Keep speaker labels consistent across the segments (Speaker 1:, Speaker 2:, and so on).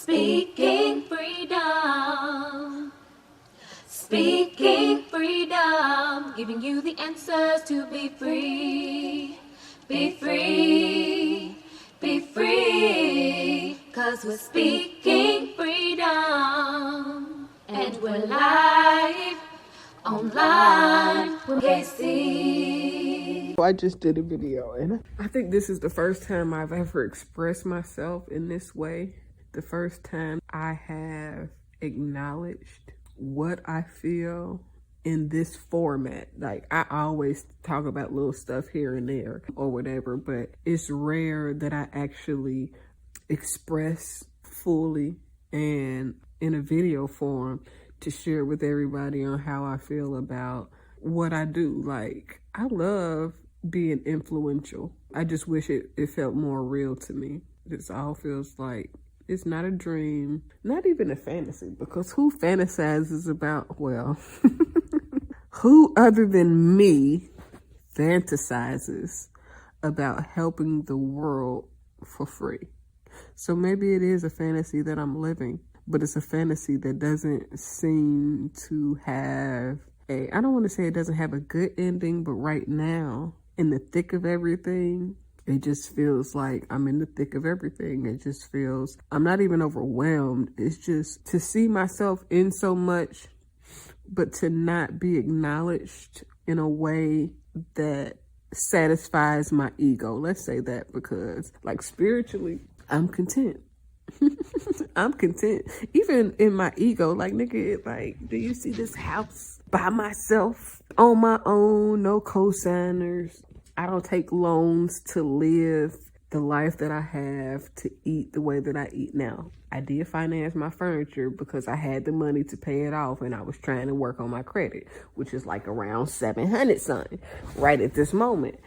Speaker 1: Speaking freedom. Speaking freedom. Giving you the answers to be free. Be free. Be free. 'Cause we're speaking freedom. And we're live online with Kaci.
Speaker 2: I just did a video and I think this is the first time I've ever expressed myself in this way. The first time I have acknowledged what I feel in this format. Like, I always talk about little stuff here and there or whatever, but it's rare that I actually express fully and in a video form to share with everybody on how I feel about what I do. Like, I love being influential. I just wish it felt more real to me. This all feels like it's not a dream, not even a fantasy, because who fantasizes about, well, who other than me fantasizes about helping the world for free? So maybe it is a fantasy that I'm living, but it's a fantasy that doesn't seem to have I don't want to say it doesn't have a good ending, but right now, in the thick of everything, it just feels like I'm in the thick of everything. It just feels, I'm not even overwhelmed. It's just to see myself in so much, but to not be acknowledged in a way that satisfies my ego. Let's say that, because like spiritually, I'm content. I'm content. Even in my ego, like, nigga, like, do you see this house by myself on my own? No co-signers. I don't take loans to live the life that I have, to eat the way that I eat now. I did finance my furniture because I had the money to pay it off, and I was trying to work on my credit, which is like around 700 something right at this moment.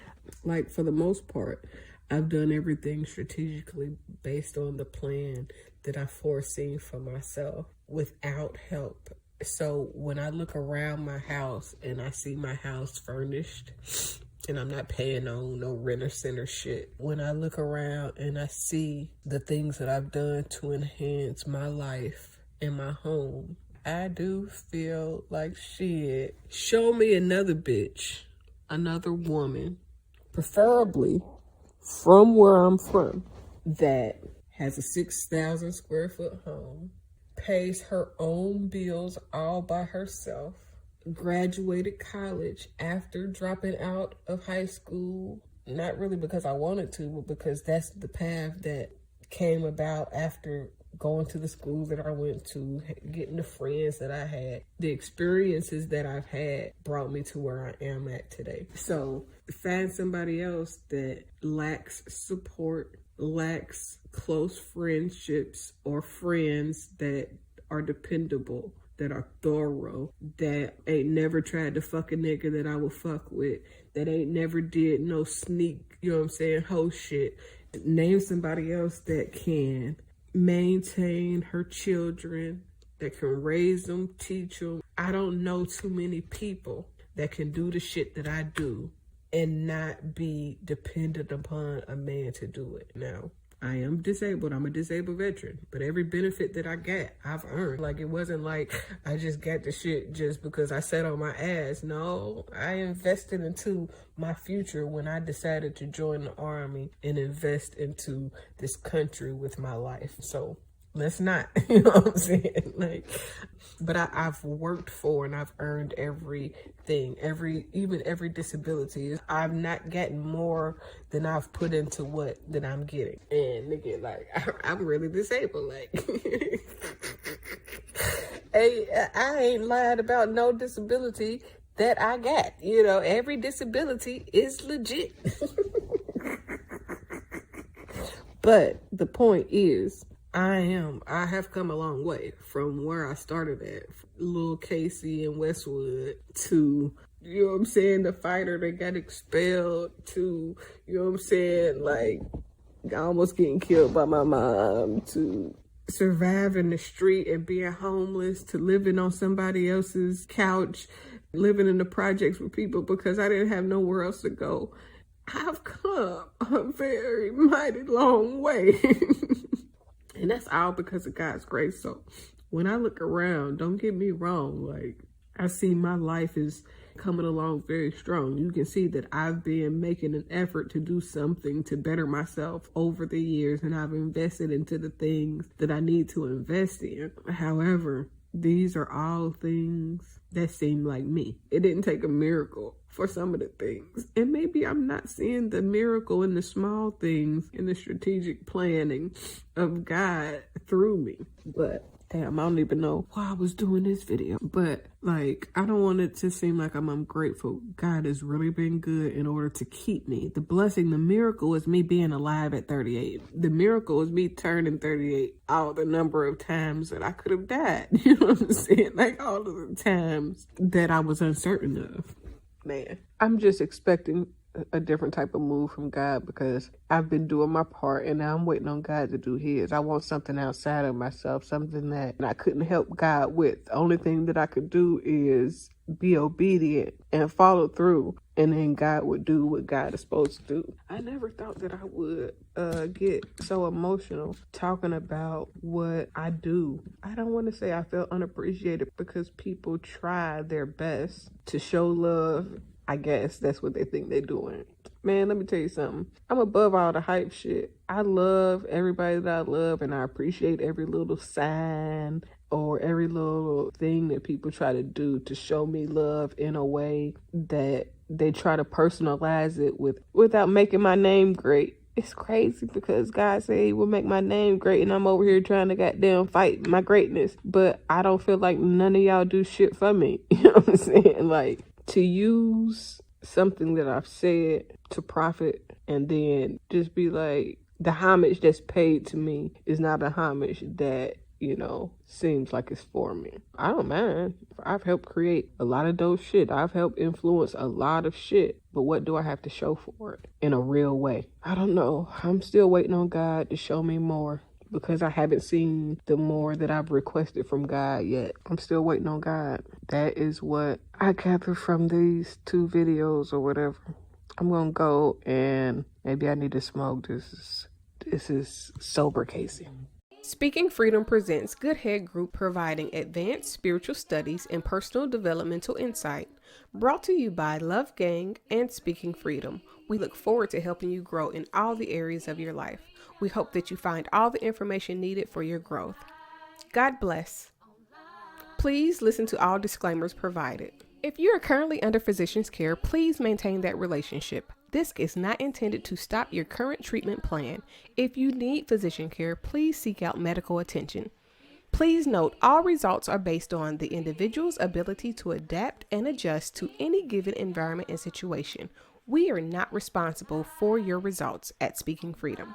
Speaker 2: Like, for the most part, I've done everything strategically based on the plan that I foreseen for myself without help. So when I look around my house and I see my house furnished and I'm not paying on no renter center shit, when I look around and I see the things that I've done to enhance my life and my home, I do feel like shit. Show me another bitch, another woman, preferably from where I'm from, that has a 6,000 square foot home, pays her own bills all by herself, graduated college after dropping out of high school, not really because I wanted to, but because that's the path that came about after going to the schools that I went to, getting the friends that I had. The experiences that I've had brought me to where I am at today. So find somebody else that lacks support, lacks close friendships or friends that are dependable, that are thorough, that ain't never tried to fuck a nigga that I would fuck with, that ain't never did no sneak, you know what I'm saying, hoe shit. Name somebody else that can maintain her children, that can raise them, teach them. I don't know too many people that can do the shit that I do and not be dependent upon a man to do it. Now, I am disabled. I'm a disabled veteran, but every benefit that I got, I've earned. Like, it wasn't like I just got the shit just because I sat on my ass. No, I invested into my future when I decided to join the army and invest into this country with my life. So let's not, you know what I'm saying? Like, but I've worked for and I've earned everything, even every disability. I've not gotten more than I've put into what that I'm getting. And nigga, like, I'm really disabled. Like, I ain't lied about no disability that I got. You know, every disability is legit. But the point is, I have come a long way from where I started at, little Kaci in Westwood, to, you know what I'm saying, the fighter that got expelled, to, you know what I'm saying, like, almost getting killed by my mom, to surviving the street and being homeless, to living on somebody else's couch, living in the projects with people because I didn't have nowhere else to go. I've come a very mighty long way. And that's all because of God's grace. So when I look around, don't get me wrong, like I see my life is coming along very strong. You can see that I've been making an effort to do something to better myself over the years, and I've invested into the things that I need to invest in. However, these are all things that seem like me. It didn't take a miracle for some of the things. And maybe I'm not seeing the miracle in the small things, in the strategic planning of God through me. But damn, I don't even know why I was doing this video. But like, I don't want it to seem like I'm ungrateful. God has really been good in order to keep me. The blessing, the miracle is me being alive at 38. The miracle is me turning 38 all the number of times that I could have died. You know what I'm saying? Like all of the times that I was uncertain of. Man, I'm just expecting a different type of move from God because I've been doing my part and now I'm waiting on God to do his. I want something outside of myself, something that I couldn't help God with. The only thing that I could do is be obedient and follow through, and then God would do what God is supposed to do. I never thought that I would get so emotional talking about what I do. I don't want to say I felt unappreciated because people try their best to show love. I guess that's what they think they're doing. Man, let me tell you something. I'm above all the hype shit. I love everybody that I love, and I appreciate every little sign or every little thing that people try to do to show me love in a way that they try to personalize it without making my name great. It's crazy because God said he will make my name great, and I'm over here trying to goddamn fight my greatness. But I don't feel like none of y'all do shit for me. You know what I'm saying? Like, to use something that I've said to profit and then just be like, the homage that's paid to me is not a homage that, you know, seems like it's for me. I don't mind. I've helped create a lot of dope shit. I've helped influence a lot of shit. But what do I have to show for it in a real way? I don't know. I'm still waiting on God to show me more, because I haven't seen the more that I've requested from God yet. I'm still waiting on God. That is what I gathered from these 2 videos or whatever. I'm going to go and maybe I need to smoke. This is sober Kaci. Speaking Freedom presents Good Head Group, providing advanced spiritual studies and personal developmental insight. Brought to you by Love Gang and Speaking Freedom. We look forward to helping you grow in all the areas of your life. We hope that you find all the information needed for your growth. God bless. Please listen to all disclaimers provided. If you are currently under physician's care, please maintain that relationship. This is not intended to stop your current treatment plan. If you need physician care, please seek out medical attention. Please note, all results are based on the individual's ability to adapt and adjust to any given environment and situation. We are not responsible for your results at Speaking Freedom.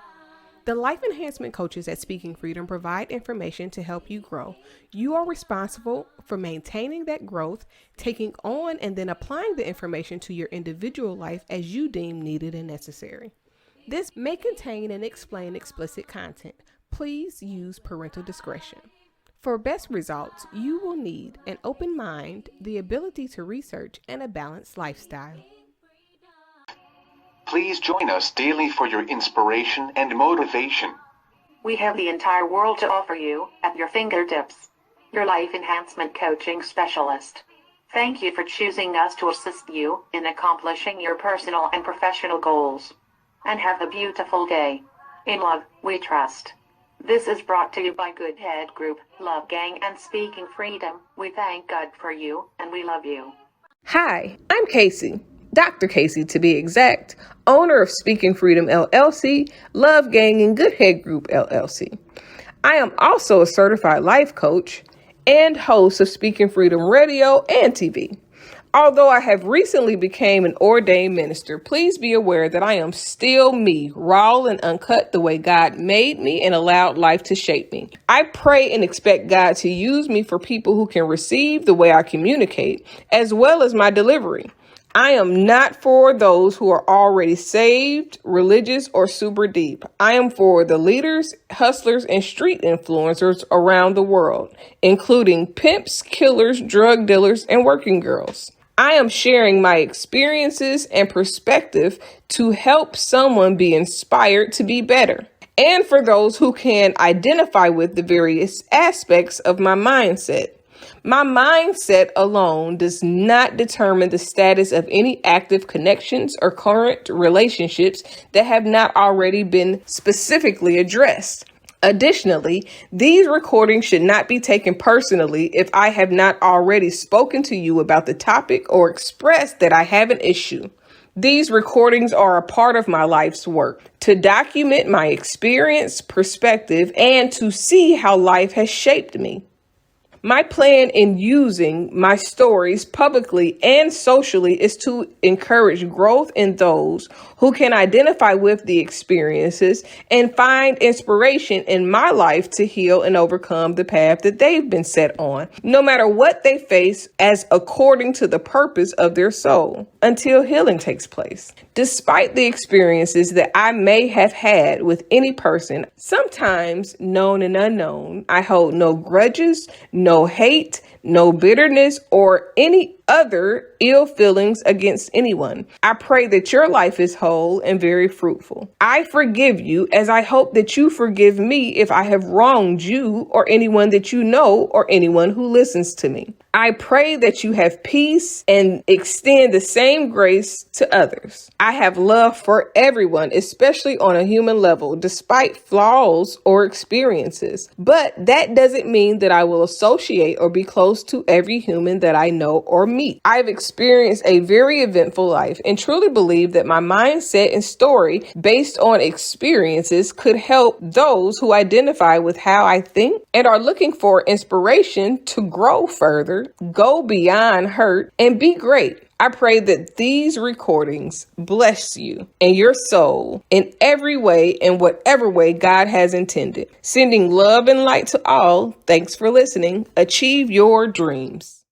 Speaker 2: The life enhancement coaches at Speaking Freedom provide information to help you grow. You are responsible for maintaining that growth, taking on and then applying the information to your individual life as you deem needed and necessary. This may contain and explain explicit content. Please use parental discretion. For best results, you will need an open mind, the ability to research, and a balanced lifestyle.
Speaker 3: Please join us daily for your inspiration and motivation.
Speaker 4: We have the entire world to offer you at your fingertips. Your life enhancement coaching specialist. Thank you for choosing us to assist you in accomplishing your personal and professional goals. And have a beautiful day. In love, we trust. This is brought to you by Good Head Group, Love Gang, and Speaking Freedom. We thank God for you, and we love you.
Speaker 2: Hi, I'm Kaci. Dr. Kaci to be exact, owner of Speaking Freedom LLC, Love Gang, and Good Head Group LLC. I am also a certified life coach and host of Speaking Freedom Radio and TV. Although I have recently became an ordained minister, please be aware that I am still me, raw and uncut the way God made me and allowed life to shape me. I pray and expect God to use me for people who can receive the way I communicate, as well as my delivery. I am not for those who are already saved, religious, or super deep. I am for the leaders, hustlers, and street influencers around the world, including pimps, killers, drug dealers, and working girls. I am sharing my experiences and perspective to help someone be inspired to be better. and for those who can identify with the various aspects of my mindset. My mindset alone does not determine the status of any active connections or current relationships that have not already been specifically addressed. Additionally, these recordings should not be taken personally if I have not already spoken to you about the topic or expressed that I have an issue. These recordings are a part of my life's work to document my experience, perspective, and to see how life has shaped me. My plan in using my stories publicly and socially is to encourage growth in those who can identify with the experiences and find inspiration in my life to heal and overcome the path that they've been set on, no matter what they face, as according to the purpose of their soul, until healing takes place. Despite the experiences that I may have had with any person, sometimes known and unknown, I hold no grudges, no hate, no bitterness, or any other ill feelings against anyone. I pray that your life is whole and very fruitful. I forgive you as I hope that you forgive me if I have wronged you or anyone that you know or anyone who listens to me. I pray that you have peace and extend the same grace to others. I have love for everyone, especially on a human level, despite flaws or experiences. But that doesn't mean that I will associate or be close to every human that I know or meet. I've experienced a very eventful life and truly believe that my mindset and story based on experiences could help those who identify with how I think and are looking for inspiration to grow further, go beyond hurt, and be great. I pray that these recordings bless you and your soul in every way, in whatever way God has intended. Sending love and light to all. Thanks for listening. Achieve your dreams.